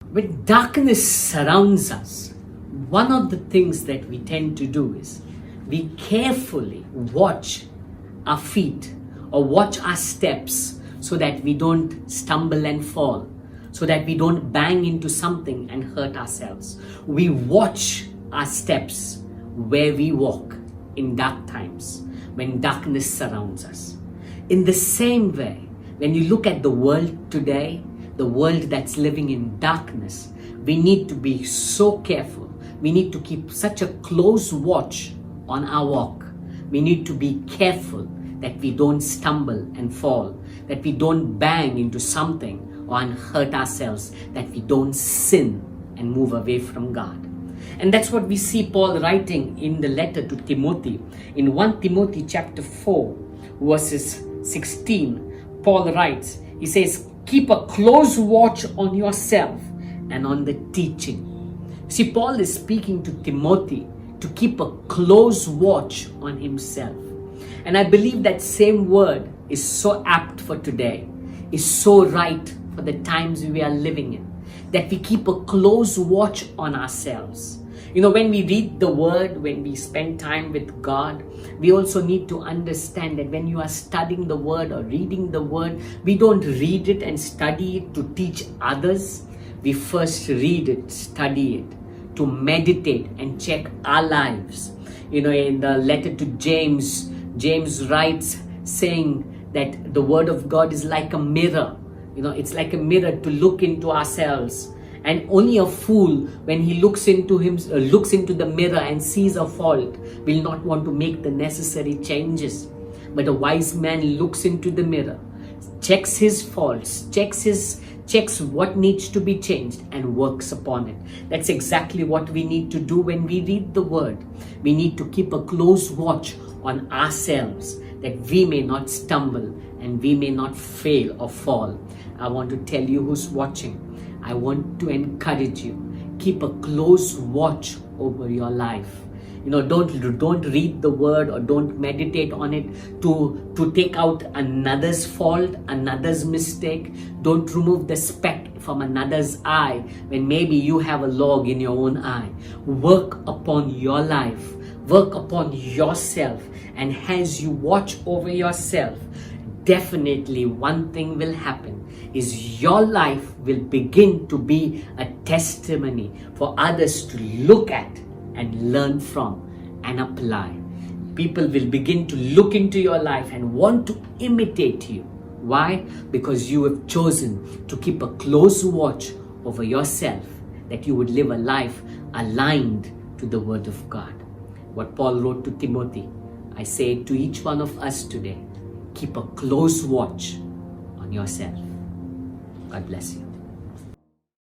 When darkness surrounds us, one of the things that we tend to do is we carefully watch our feet or watch our steps so that we don't stumble and fall, so that we don't bang into something and hurt ourselves. We watch our steps where we walk in dark times, when darkness surrounds us. In the same way, when you look at the world today, the world that's living in darkness, we need to be so careful. We need to keep such a close watch on our walk. We need to be careful that we don't stumble and fall, that we don't bang into something or hurt ourselves, that we don't sin and move away from God. And that's what we see Paul writing in the letter to Timothy. In 1 Timothy chapter 4, verses 16, Paul writes, he says, keep a close watch on yourself and on the teaching. See, Paul is speaking to Timothy to keep a close watch on himself. And I believe that same word is so apt for today, is so right for the times we are living in, that we keep a close watch on ourselves. You know, when we read the word, when we spend time with God, we also need to understand that when you are studying the word or reading the word, we don't read it and study it to teach others. We first read it, study it, to meditate and check our lives. You know, in the letter to James, James writes saying that the word of God is like a mirror. You know, it's like a mirror to look into ourselves. And only a fool, when he looks into the mirror and sees a fault, will not want to make the necessary changes. But a wise man looks into the mirror, checks his faults, checks what needs to be changed, and works upon it. That's exactly what we need to do when we read the word. We need to keep a close watch on ourselves, that we may not stumble and we may not fail or fall. I want to tell you who's watching, I want to encourage you, keep a close watch over your life. You know, don't read the word or don't meditate on it to take out another's fault, another's mistake. Don't remove the speck from another's eye when maybe you have a log in your own eye. Work upon your life, work upon yourself, and as you watch over yourself, definitely one thing will happen, is your life will begin to be a testimony for others to look at and learn from and apply. People will begin to look into your life and want to imitate you. Why? Because you have chosen to keep a close watch over yourself, that you would live a life aligned to the Word of God. What Paul wrote to Timothy, I say to each one of us today, keep a close watch on yourself. God bless you.